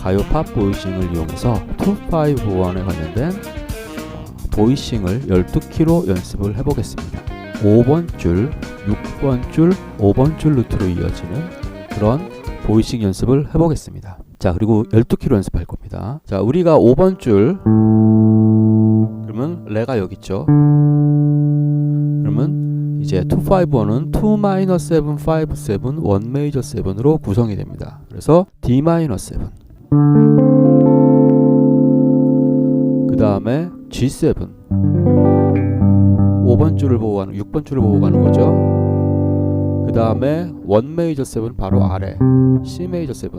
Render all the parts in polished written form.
가요 팝 보이싱을 이용해서 251에 관련된 보이싱을 12키로 연습을 해보겠습니다. 5번 줄, 6번 줄, 5번 줄 루트로 이어지는 그런 보이싱 연습을 해보겠습니다. 자, 그리고 12키로 연습할 겁니다. 자, 우리가 5번 줄, 그러면 레가 여기 있죠. 그러면 이제 251은 2 마이너 7, 5, 7, 1 메이저 7으로 구성이 됩니다. 그래서 D 마이너 7, 그 다음에 G7, 5번 줄을 보고 가는, 6번 줄을 보고 가는 거죠. 그 다음에 1 메이저 7 바로 아래 C 메이저 7,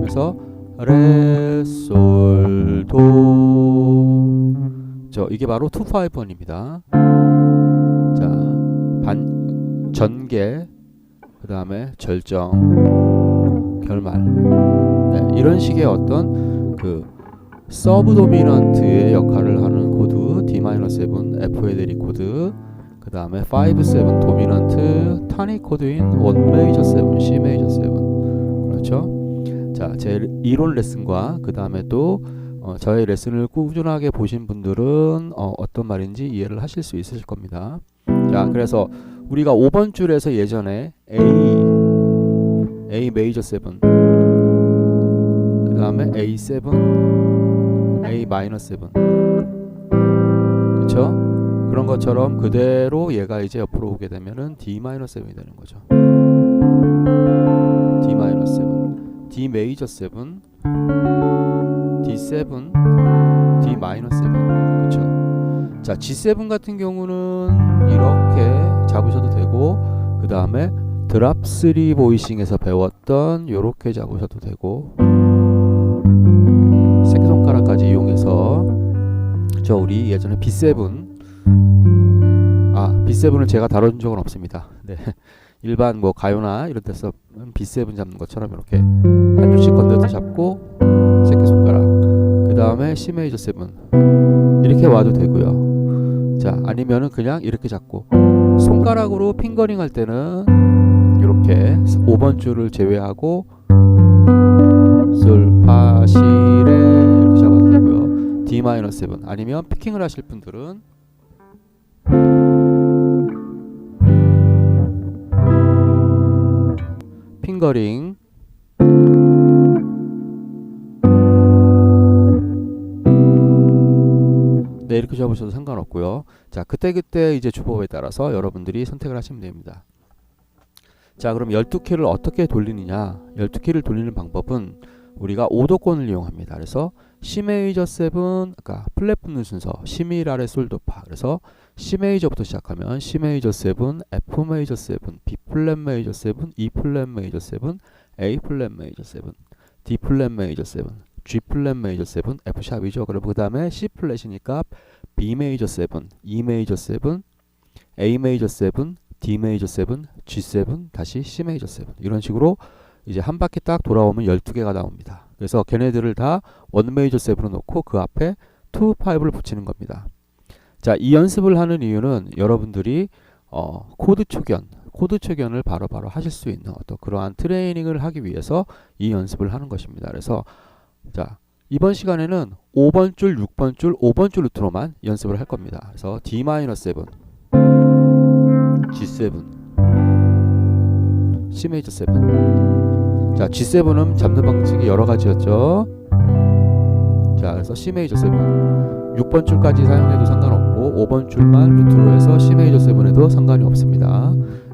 그래서 레, 솔, 도, 이게 바로 251입니다. 자, 전개, 그 다음에 절정, 결말. 네, 이런 식의 어떤 그 서브 도미넌트의 역할을 하는 코드 D-7, F의 대리 코드, 그 다음에 5, 7 도미넌트 타닉 코드인 1 메이저 7, C 메이저 7. 그렇죠? 자, 제 이론 레슨과 그 다음에 또 저의 레슨을 꾸준하게 보신 분들은 어떤 말인지 이해를 하실 수 있으실 겁니다. 자, 그래서 우리가 5번 줄에서 예전에 A 메이저 7, 그 다음에 A7, A 마이너 7, 그쵸? 그런 것처럼 그대로 얘가 이제 옆으로 오게 되면은 D 마이너 7이 되는 거죠. D 마이너 7, D 메이저 7, D7, D 마이너 7, 그쵸? 자, G7 같은 경우는 이렇게 잡으셔도 되고, 그 다음에 드랍 3 보이싱에서 배웠던 요렇게 잡으셔도 되고, 새끼손가락까지 이용해서 우리 예전에 B7, B7을 제가 다룬 적은 없습니다. 네. 일반 뭐 가요나 이런 데서 B7 잡는 것처럼 이렇게 한 줄씩 건너서 잡고 새끼손가락, 그 다음에 C 메이저 7 이렇게 와도 되고요. 자, 아니면은 그냥 이렇게 잡고 손가락으로 핑거링 할 때는 이렇게 5번 줄을 제외하고 솔, 파, 시, 레 이렇게 잡아도 되고요. D 마이너 7 아니면 피킹을 하실 분들은 핑거링, 네, 이렇게 잡으셔도 상관없고요. 자, 그때 이제 주법에 따라서 여러분들이 선택을 하시면 됩니다. 자, 그럼 12키를 어떻게 돌리느냐? 12키를 돌리는 방법은 우리가 오도권을 이용합니다. 그래서 C 메이저 7, 그러니까 플랫 붙는 순서 C 미 아래 솔 도 파. 그래서 C 메이저부터 시작하면 C 메이저 7, F 메이저 7, B 플랫 메이저 7, E 플랫 메이저 7, A 플랫 메이저 7, D 플랫 메이저 7, G 플랫 메이저 7, F 샵이죠. 그럼 그 다음에 C 플랫이니까 B 메이저 7, E 메이저 7, A 메이저 7, D 메이저 7, G7, 다시 C 메이저 7. 이런 식으로 이제 한 바퀴 딱 돌아오면 12개가 나옵니다. 그래서 걔네들을 다 1 메이저 7으로 놓고 그 앞에 2, 5를 붙이는 겁니다. 자, 이 연습을 하는 이유는 여러분들이 코드 초견을 바로바로 하실 수 있는 어떤 그러한 트레이닝을 하기 위해서 이 연습을 하는 것입니다. 그래서 자, 이번 시간에는 5번 줄, 6번 줄, 5번 줄 루트로만 연습을 할 겁니다. 그래서 D-7, G7, C 메이저 7. 자, G7은 잡는 방식이 여러 가지였죠. 자, 그래서 C 메이저 7, 6번 줄까지 사용해도 상관없고 5번 줄만 루트로 해서 C 메이저 7에도 상관이 없습니다.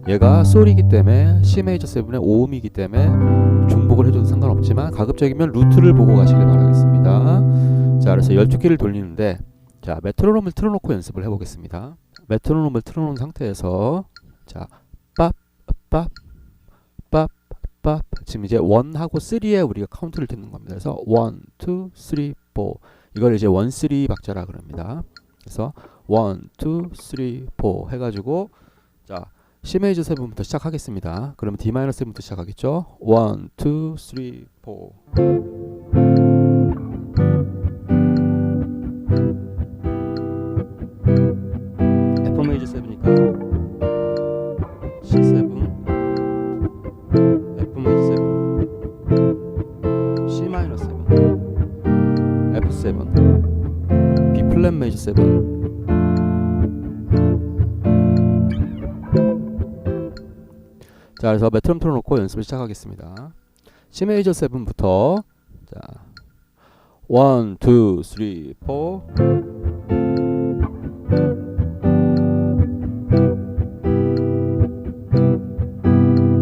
얘가 솔이기 때문에 C 메이저 7의 5음이기 때문에 중복을 해줘도 상관없지만 가급적이면 루트를 보고 가시길 바라겠습니다. 자, 그래서 12키를 돌리는데, 자, 메트로놈을 틀어놓고 연습을 해보겠습니다. 메트로놈을 틀어놓은 상태에서 자, 빡 지금 이제 1하고 3에 우리가 카운트를 듣는 겁니다. 그래서 1, 2, 3, 4 이걸 이제 1, 3 박자라 그럽니다. 그래서 1, 2, 3, 4 해가지고 자, C 메이저 7부터 시작하겠습니다. 그러면 D-7부터 시작하겠죠. 1, 2, 3, 4 F 메이저 7이니까 C7, F 메이저 7, C 자, 그래서 메트로놈 틀어놓고 연습을 시작하겠습니다. C 메이저 7부터 자, 1, 2, 3, 4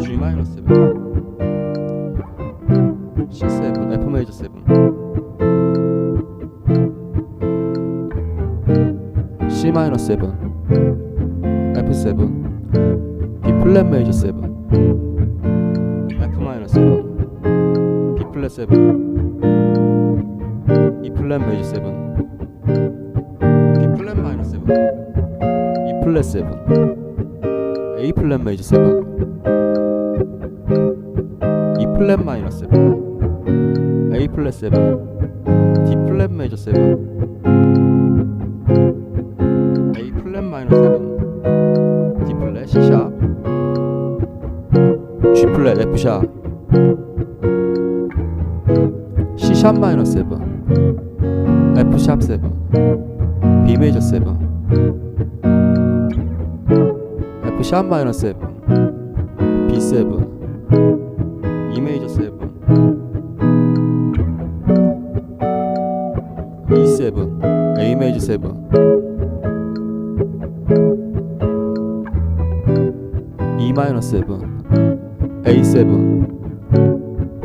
G 마이너스 7 C7 F 메이저 7 C 마이너스 7 F7 B 플랫 메이저 7 F 마이너스 7 B 플랫 7 E 플랫 메이저 7 B 플랫 마이너스 7 E 플랫 7 A 플랫 메이저 7 E 플랫 마이너스 7 A 플랫 7 D 플랫 메이저 7 A 플랫 마이너스 7 D 플랫 C 샵 G 플랫 F 샵 C 샵 마이너스 7 F 샵 7 B 메이저 7 F 샵 마이너스 7 B 7 E 메이저 7 E 7 A 메이저 7 E 마이너스 7 A 7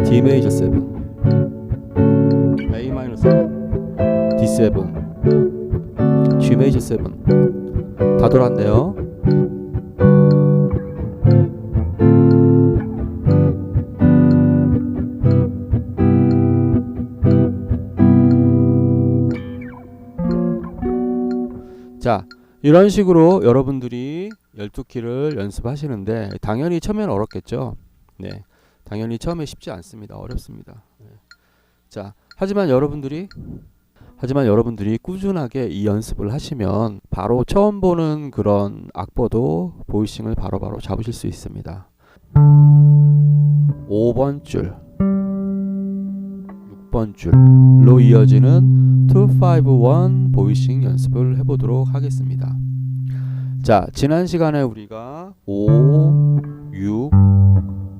D 메이저 7 A 마이너스 7 D 7 G 메이저 7 다 돌았네요. 자, 이런 식으로 여러분들이 12키를 연습하시는데 당연히 처음에는 어렵겠죠. 네, 당연히 처음에 쉽지 않습니다. 어렵습니다. 네. 자, 하지만 여러분들이 꾸준하게 이 연습을 하시면 바로 처음 보는 그런 악보도 보이싱을 바로바로 잡으실 수 있습니다. 5번 줄 6번 줄로 이어지는 2, 5, 1 보이싱 연습을 해보도록 하겠습니다. 자, 지난 시간에 우리가 5, 6,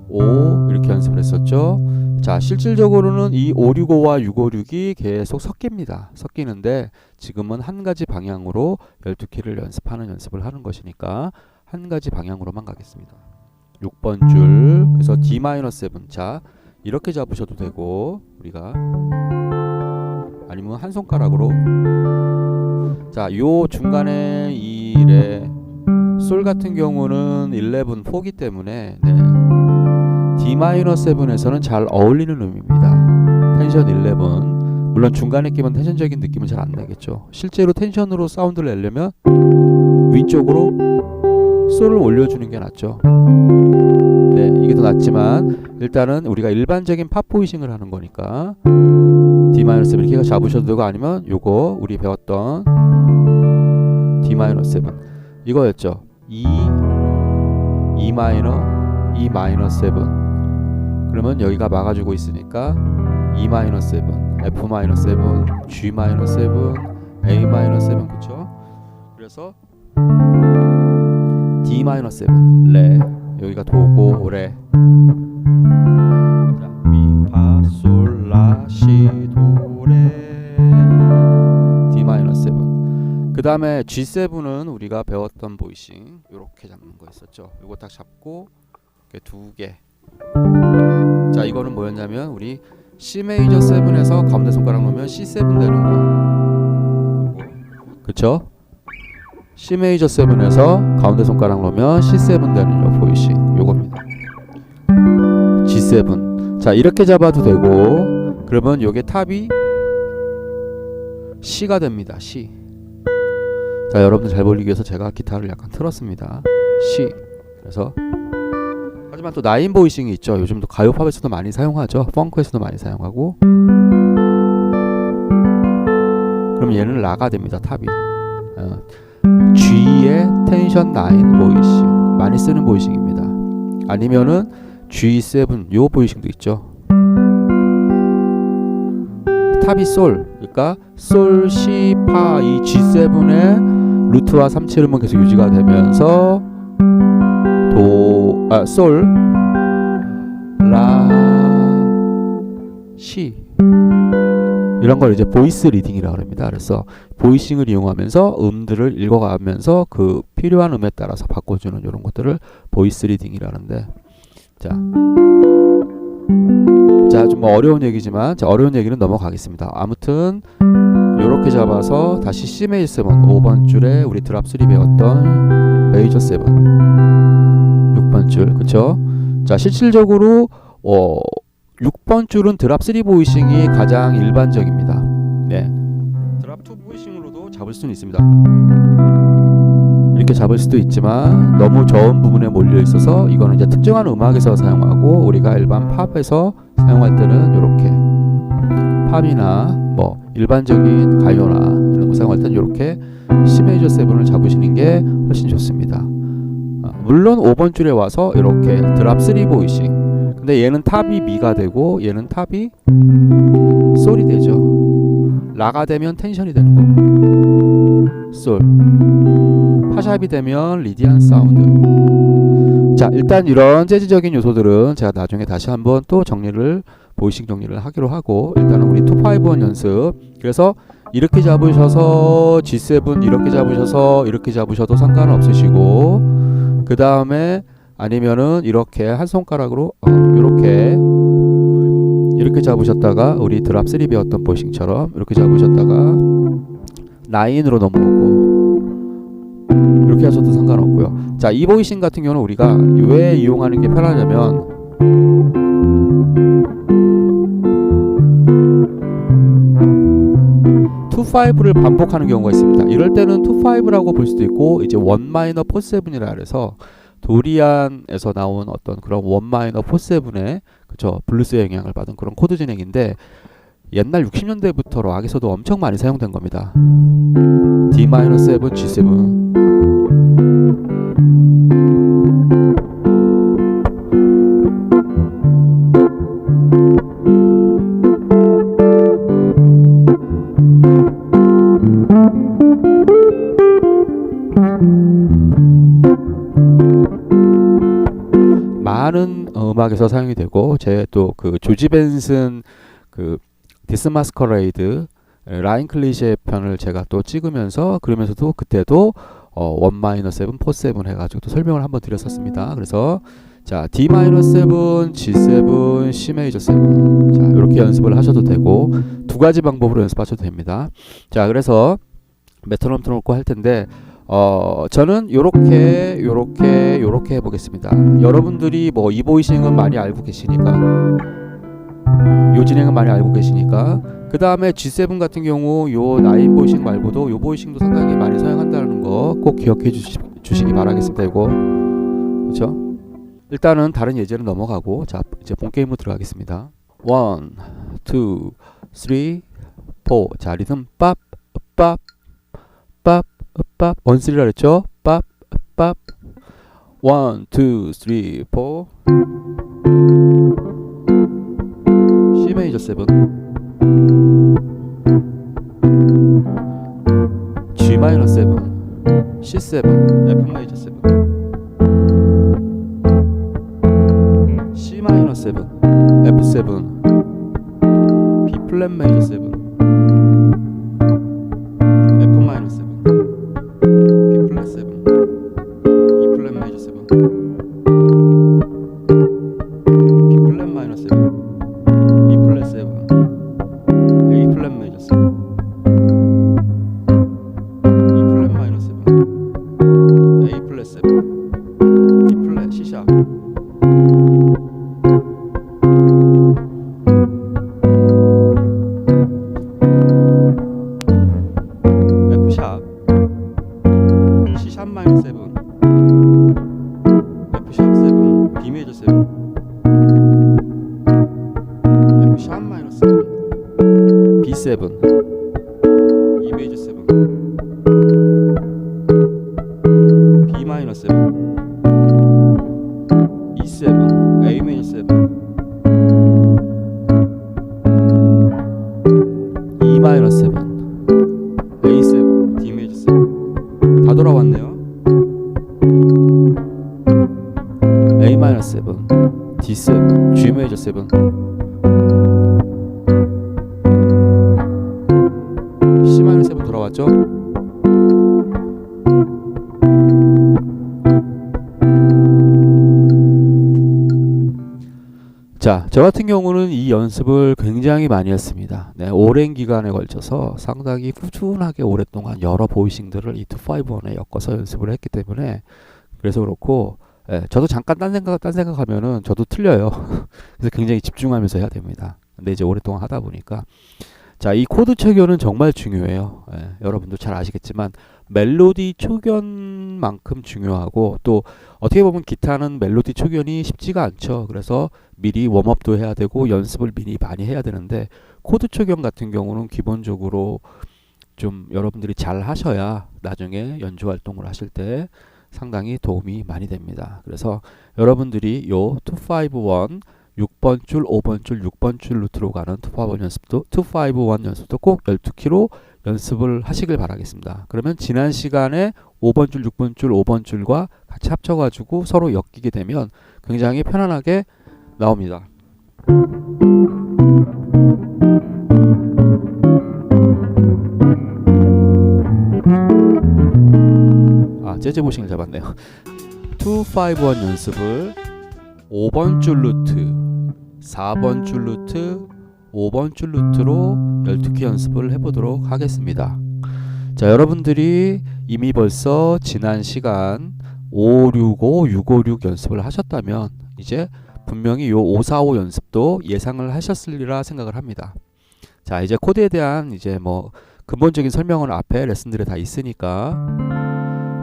5 이렇게 연습을 했었죠. 자, 실질적으로는 이 565와 656이 계속 섞이는데 지금은 한 가지 방향으로 12키를 연습을 하는 것이니까 한 가지 방향으로만 가겠습니다. 6번 줄, 그래서 D-7. 자, 이렇게 잡으셔도 되고 우리가 아니면 한 손가락으로 자, 요 중간에 이 레, 솔 같은 경우는 11, 4기 때문에 네. D-7에서는 잘 어울리는 음입니다. 텐션 11. 물론 중간에 끼면 텐션적인 느낌은 잘 안 나겠죠. 실제로 텐션으로 사운드를 내려면 위쪽으로 솔을 올려주는 게 낫죠. 네, 이게 더 낫지만 일단은 우리가 일반적인 팝 보이싱을 하는 거니까 D-7 이렇게 잡으셔도 되고 아니면 요거 우리 배웠던 D-7 이거였죠. E 마이너, E 마이너 7. 그러면 여기가 막아주고 있으니까 E 마이너 7, F 마이너 7, G 마이너 7, A 마이너 7, 그쵸? 그래서 D 마이너 7, 레, 여기가 도고 레. 자, 미, 파, 솔, 라, 시, 도, 레. D 마이너 7. 그 다음에 G7은 우리가 배웠던 보이싱 이렇게 잡는 거 있었죠. 이거 딱 잡고 이렇게 두 개. 자, 이거는 뭐였냐면 우리 C 메이저 7에서 가운데 손가락 놓으면 C7 되는 거. 그쵸? C 메이저 7에서 가운데 손가락 놓으면 C7 되는 요 보이싱 요겁니다. G7. 자, 이렇게 잡아도 되고 그러면 요게 탑이 C가 됩니다. C. 자, 여러분들 잘 보이기 위해서 제가 기타를 약간 틀었습니다. C. 그래서 하지만 또 나인 보이싱이 있죠. 요즘도 가요 팝에서도 많이 사용하죠. 펑크에서도 많이 사용하고. 그럼 얘는 라가 됩니다. 탑이. G의 텐션 9 보이싱 많이 쓰는 보이싱입니다. 아니면은 G7 요 보이싱도 있죠. 탑이 솔, 그러니까 솔, 시, 파, 이 G7의 루트와 3, 7음은 계속 유지가 되면서 도, 솔, 라, 시 이런 걸 이제 보이스 리딩이라고 합니다. 그래서 보이싱을 이용하면서 음들을 읽어가면서 그 필요한 음에 따라서 바꿔주는 이런 것들을 보이스 리딩이라는데, 자, 좀 어려운 얘기지만, 자, 어려운 얘기는 넘어가겠습니다. 아무튼 요렇게 잡아서 다시 C 메이저 7 5번 줄에 우리 드랍 3 배웠던 메이저 7 6번 줄, 그쵸? 자, 실질적으로 6번 줄은 드랍 3 보이싱이 가장 일반적입니다. 네, 드랍 2 보이싱으로도 잡을 수는 있습니다. 이렇게 잡을 수도 있지만 너무 저음 부분에 몰려 있어서 이거는 이제 특정한 음악에서 사용하고, 우리가 일반 팝에서 사용할 때는 이렇게 팝이나 뭐 일반적인 가요나 이런 거 사용할 때는 이렇게 C 메이저 7을 잡으시는 게 훨씬 좋습니다. 물론 5번 줄에 와서 이렇게 드랍 3 보이싱, 근데 얘는 탑이 미가 되고 얘는 탑이 솔이 되죠. 라가 되면 텐션이 되는 거고, 솔, 파샵이 되면 리디안 사운드. 자, 일단 이런 재즈적인 요소들은 제가 나중에 다시 한번 또 보이싱 정리를 하기로 하고, 일단은 우리 2-5-1 연습. 그래서 이렇게 잡으셔서 G7 이렇게 잡으셔서 이렇게 잡으셔도 상관 없으시고, 그 다음에 아니면은 이렇게 한 손가락으로 이렇게 잡으셨다가 우리 드랍 3 배웠던 보이싱처럼 이렇게 잡으셨다가 9으로 넘어오고 이렇게 하셔도 상관없고요. 자, 이 보이싱 같은 경우는 우리가 왜 이용하는 게 편하냐면, (2-5)를 반복하는 경우가 있습니다. 이럴 때는 (2-5)라고 볼 수도 있고, 이제 1 마이너 4-7이라 그래서 도리안에서 나온 어떤 그런 1 마이너 4-7의 그쵸, 블루스의 영향을 받은 그런 코드 진행인데, 옛날 60년대부터 락에서도 엄청 많이 사용된 겁니다. D-7, G7. 많은 음악에서 사용이 되고, 제 또 그 조지 벤슨 그 디스 마스커레이드 라인 클리셰 편을 제가 또 찍으면서, 그러면서도 그때도 1 마이너 7, 4-7 해가지고 또 설명을 한번 드렸었습니다. 그래서 자, D-7, G7, C 메이저 7. 자, 이렇게 연습을 하셔도 되고, 두 가지 방법으로 연습하셔도 됩니다. 자, 그래서 메트로놈 틀어놓고 할 텐데, 저는 요렇게 해보겠습니다. 여러분들이 뭐 이 보이싱은 많이 알고 계시니까, 요 진행은 많이 알고 계시니까, 그 다음에 G7 같은 경우 요 9 보이싱 말고도 요 보이싱도 상당히 많이 사용한다는 거 꼭 기억해 주시기 바라겠습니다. 이거 그렇죠? 일단은 다른 예제로 넘어가고, 자, 이제 본 게임으로 들어가겠습니다. 1, 2, 3, 4. 자, 리듬 밥, 밥, 밥, 밥, 1, 3라 그랬죠? 밥, 밥, 1, 2, 3, 4. C 메이저 7, G 마이너 7, C7, F 메이저 7, C 마이너 7, F7, B 플랫 메이저 7, F 마이너 7, B 플랫 7, E 플랫 메이저 7, B 플랫 마이너 7, E 플랫 7, A 플랫 메이저 7, E 플랫 마이너 7, A 플랫 7, D 플랫 C 샵, F 샵, C 샵 마이너 7, 마이너 7, D7, G 메이저 7, C 마이너 7 돌아왔죠? 자, 저 같은 경우는 이 연습을 굉장히 많이 했습니다. 네, 오랜 기간에 걸쳐서 상당히 꾸준하게 오랫동안 여러 보이싱들을 이 251에 엮어서 연습을 했기 때문에 그래서 그렇고, 저도 잠깐 딴 생각하면은 저도 틀려요. 그래서 굉장히 집중하면서 해야 됩니다. 근데 이제 오랫동안 하다 보니까 자, 이 코드 초견은 정말 중요해요. 여러분도 잘 아시겠지만 멜로디 초견만큼 중요하고, 또 어떻게 보면 기타는 멜로디 초견이 쉽지가 않죠. 그래서 미리 웜업도 해야 되고 연습을 미리 많이 해야 되는데, 코드 초견 같은 경우는 기본적으로 좀 여러분들이 잘 하셔야 나중에 연주 활동을 하실 때 상당히 도움이 많이 됩니다. 그래서 여러분들이 요 251 6번 줄, 5번 줄, 6번 줄 루트로 가는 251 연습도 꼭 12키로 연습을 하시길 바라겠습니다. 그러면 지난 시간에 5번 줄, 6번 줄, 5번 줄과 같이 합쳐가지고 서로 엮이게 되면 굉장히 편안하게 나옵니다. 재즈 보싱을 잡았네요. 251 연습을 5번 줄 루트, 4번 줄 루트, 5번 줄 루트로 12키 연습을 해보도록 하겠습니다. 자, 여러분들이 이미 벌써 지난 시간 565, 656 연습을 하셨다면 이제 분명히 요 545 연습도 예상을 하셨으리라 생각을 합니다. 자, 이제 코드에 대한 이제 뭐 근본적인 설명은 앞에 레슨들에 다 있으니까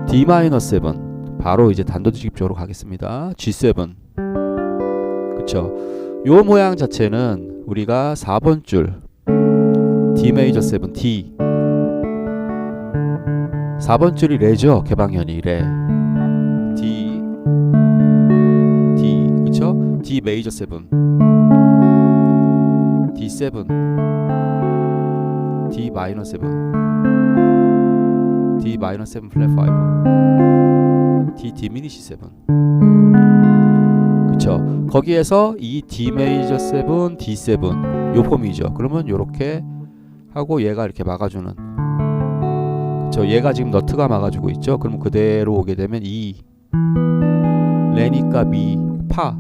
D-7 바로 이제 단도직입적으로 가겠습니다. G7, 그쵸? 요 모양 자체는 우리가 4번 줄 D 메이저 7 D, 4번 줄이 레죠. 개방현이 레 D D, 그쵸? D 메이저 7 D7 D 마이너 7 D 마이너 7 플랫 5 D 디미니시 7, 그쵸? 거기에서 이 D 메이저 7 D7 요 폼이죠. 그러면 요렇게 하고 얘가 이렇게 막아주는, 그쵸? 얘가 지금 너트가 막아주고 있죠. 그럼 그대로 오게 되면 E 레니까 미 파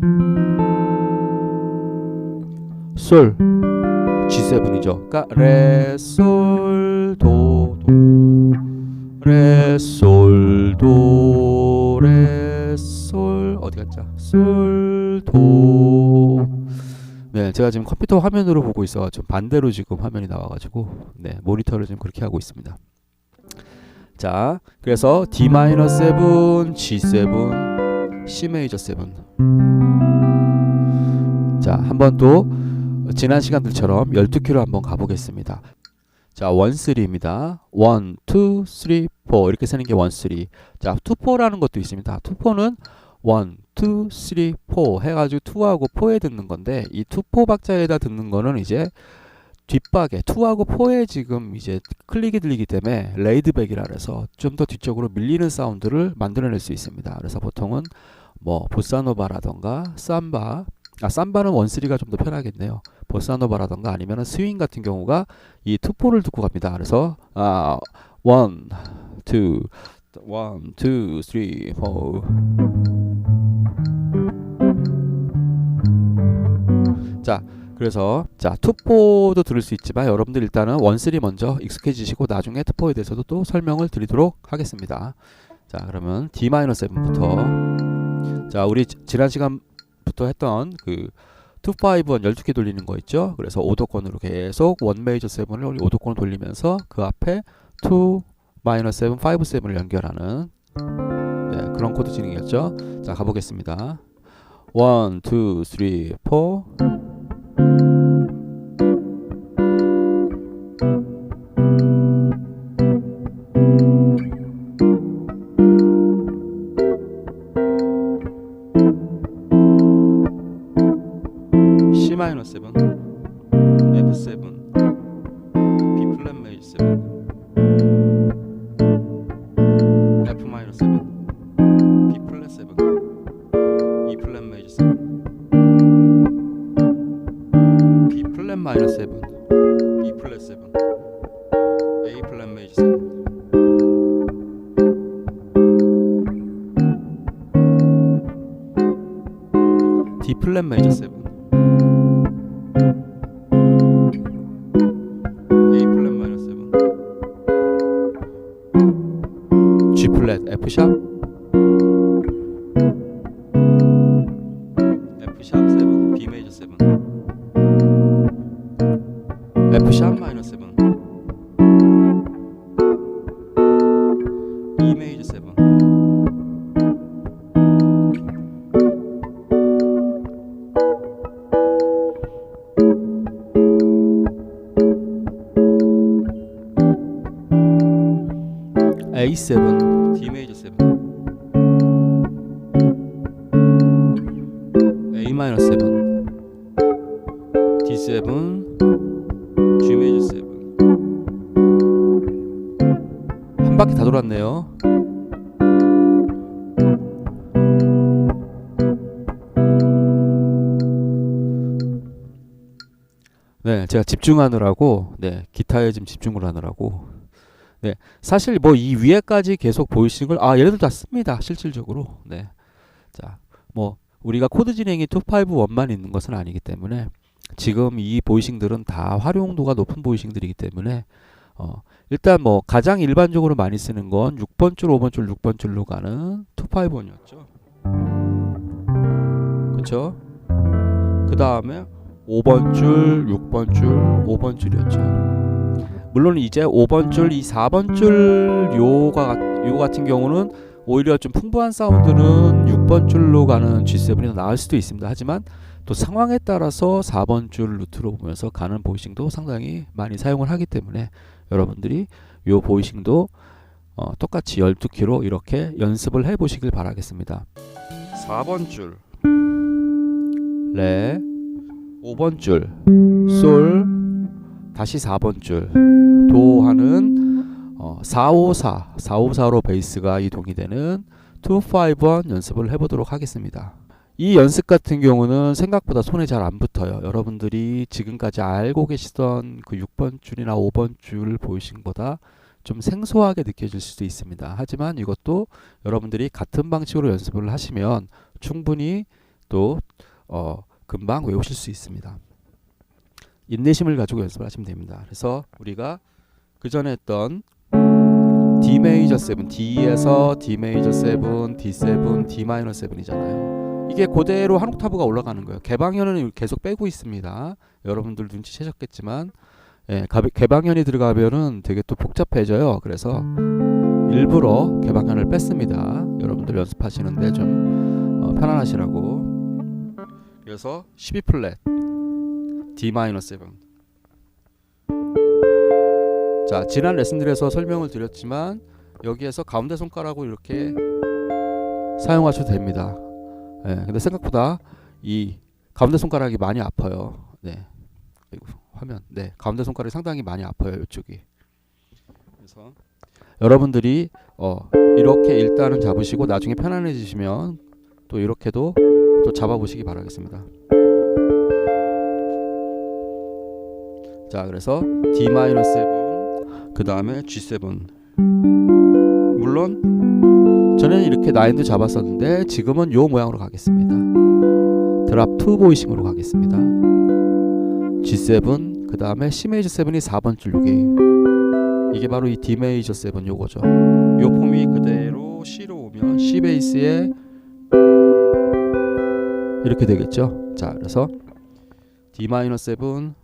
솔 G7이죠. 그러니까 레 솔 도 레 솔 도 레 솔 어디 갔죠? 솔 도. 네, 제가 지금 컴퓨터 화면으로 보고 있어 좀 반대로 지금 화면이 나와가지고 네, 모니터를 지금 그렇게 하고 있습니다. 자, 그래서 D-7, G7, C 메이저 7. 자, 한번 또 지난 시간들처럼 12키로 한번 가보겠습니다. 자, 1-3입니다. 1, 2, 3, 4 이렇게 쓰는 게 1-3. 자, 2-4라는 것도 있습니다. 2-4는 1, 2, 3, 4 해가지고 2하고 4에 듣는 건데, 이 2-4 박자에다 듣는 거는 이제 뒷박에 2하고 4에 지금 이제 클릭이 들리기 때문에 레이드백이라 해서 좀 더 뒤쪽으로 밀리는 사운드를 만들어낼 수 있습니다. 그래서 보통은 뭐 보사노바라던가 삼바, 삼바는 1-3가 좀 더 편하겠네요. 보사노바라던가 아니면 스윙 같은 경우가 이 2-4를 듣고 갑니다. 그래서 1, 2, 1, 2, 3, 4. 자, 그래서 자 2-4도 들을 수 있지만 여러분들 일단은 1-3 먼저 익숙해지시고 나중에 2-4에 대해서도 또 설명을 드리도록 하겠습니다. 자, 그러면 D-7부터, 자, 우리 지난 시간부터 했던 그 2-5-1 12개 돌리는 거 있죠. 그래서 오도권으로 계속 1 메이저 7을 오도권으로 돌리면서 그 앞에 2 마이너 7, 5, 7을 연결하는 네, 그런 코드 진행이었죠. 자, 가보겠습니다. 1, 2, 3, 4. C 마이너 7, F7, B 플랫 메이저 7, F 마이너 7, B 플랫 7, E 플랫 메이저 D 플랫 메이저 7, A 플랫 마이너 7, G 플랫 F 샵, F 샵 7, B 메이저 7, F 샵 마이너 7, E 메이저 7, A7, D 메이저 7, A 마이너 7, D7, G 메이저 7. 한 바퀴 다 돌았네요. 네, 제가 집중하느라고, 네, 기타에 좀 집중을 하느라고. 네, 사실 뭐 이 위에까지 계속 보이싱을 얘네들 다 씁니다. 실질적으로. 네, 자, 뭐 우리가 코드 진행이 251만 있는 것은 아니기 때문에 지금 이 보이싱들은 다 활용도가 높은 보이싱들이기 때문에 일단 뭐 가장 일반적으로 많이 쓰는 건 6번 줄, 5번 줄, 6번 줄로 가는 251이었죠. 그쵸? 그 다음에 5번 줄, 6번 줄, 5번 줄이었죠. 물론 이제 5번 줄, 이 4번 줄 요 같은 경우는 오히려 좀 풍부한 사운드는 6번 줄로 가는 G7이 더 나을 수도 있습니다. 하지만 또 상황에 따라서 4번 줄 루트로 보면서 가는 보이싱도 상당히 많이 사용을 하기 때문에 여러분들이 요 보이싱도 똑같이 12키로 이렇게 연습을 해 보시길 바라겠습니다. 4번 줄 레, 5번 줄 솔, 다시 4번 줄 도 하는 454로 베이스가 이동이 되는 251 연습을 해보도록 하겠습니다. 이 연습 같은 경우는 생각보다 손에 잘 안 붙어요. 여러분들이 지금까지 알고 계시던 그 6번 줄이나 5번 줄 보이싱보다 좀 생소하게 느껴질 수도 있습니다. 하지만 이것도 여러분들이 같은 방식으로 연습을 하시면 충분히 또 금방 외우실 수 있습니다. 인내심을 가지고 연습을 하시면 됩니다. 그래서 우리가 그 전에 했던 D 메이저 7, D에서 D 메이저 7, D7, D 마이너 7이잖아요. 이게 그대로 한 옥타브가 올라가는 거예요. 개방현은 계속 빼고 있습니다. 여러분들 눈치채셨겠지만 개방현이 들어가면은 되게 또 복잡해져요. 그래서 일부러 개방현을 뺐습니다. 여러분들 연습하시는데 좀 편안하시라고. 그래서 12 플랫 D 마이너 7. 자, 지난 레슨들에서 설명을 드렸지만 여기에서 가운데 손가락으로 이렇게 사용하셔도 됩니다. 근데 생각보다 이 가운데 손가락이 많이 아파요. 네, 화면. 네, 가운데 손가락이 상당히 많이 아파요. 이쪽이. 그래서 여러분들이 이렇게 일단은 잡으시고 나중에 편안해지시면 또 이렇게도 또 잡아보시기 바라겠습니다. 자, 그래서 D-7 그 다음에 G7. 물론 전에는 이렇게 9도 잡았었는데 지금은 요 모양으로 가겠습니다. 드랍 2 보이싱으로 가겠습니다. G7 그 다음에 C 메이저 7이 4번 줄 이게 바로 이 D 메이저 7 요거죠. 요 폼이 그대로 C로 오면 C 베이스에 이렇게 되겠죠. 자, 그래서 D-7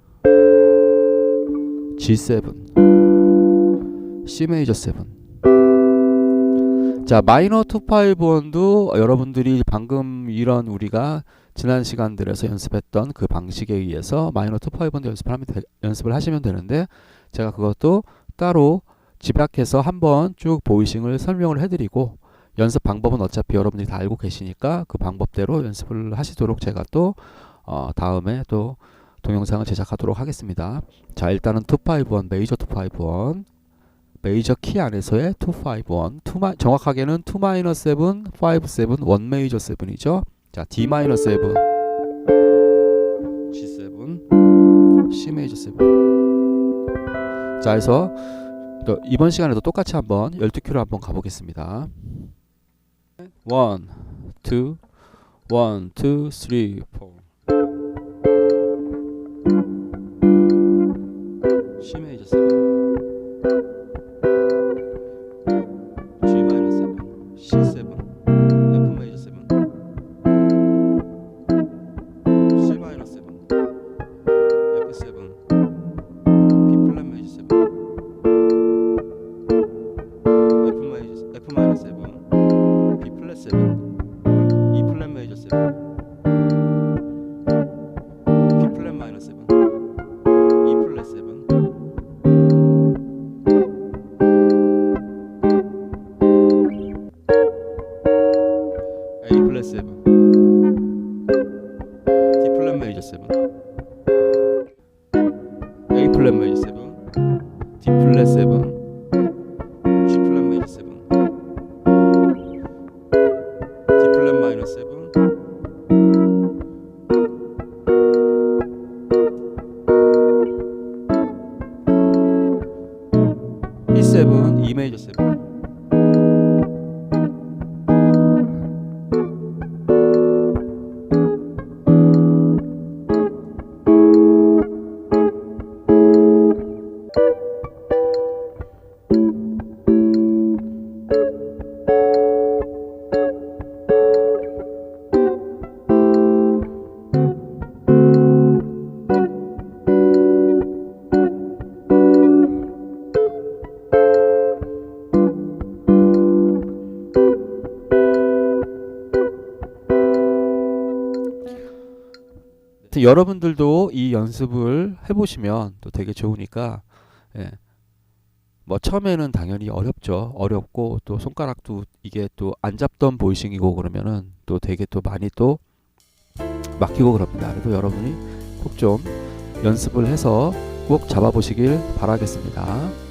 G7 C 메이저 7. 자, 마이너 251도 여러분들이 방금 이런 우리가 지난 시간들에서 연습했던 그 방식에 의해서 마이너 251도 연습을 하시면 되는데 제가 그것도 따로 집약해서 한번 쭉 보이싱을 설명을 해드리고 연습 방법은 어차피 여러분들이 다 알고 계시니까 그 방법대로 연습을 하시도록 제가 또 다음에 또 동영상을 제작하도록 하겠습니다. 자, 일단은 251 메이저 251 메이저 키 안에서의 251 정확하게는 2-7, 5-7, 1 메이저 7이죠. 자, D-7 G7 C 메이저 7. 자, 그래서 또 이번 시간에도 똑같이 한번 12큐로 한번 가보겠습니다. 1, 2, 1, 2, 3, 4. C 메이저 7, G 마이너 7, C7, F 메이저 7, C 마이너 7, F7, B 플랫 메이저 7, F 마이너 7, B 플랫 7, E 플랫 메이저 7, B 플랫 마이너 7, E 플랫 7, A 플랫 7, D 플랫 메이저 7, A 플랫 메이저 7, D 플랫 7, G 플랫 메이저 7, D 플랫 마이너 7, B7, E 메이저 7. 여러분들도 이 연습을 해보시면 또 되게 좋으니까, 예. 뭐 처음에는 당연히 어렵죠. 어렵고 또 손가락도 이게 또 안 잡던 보이싱이고 그러면은 또 되게 또 많이 또 막히고 그럽니다. 그래도 여러분이 꼭 좀 연습을 해서 꼭 잡아보시길 바라겠습니다.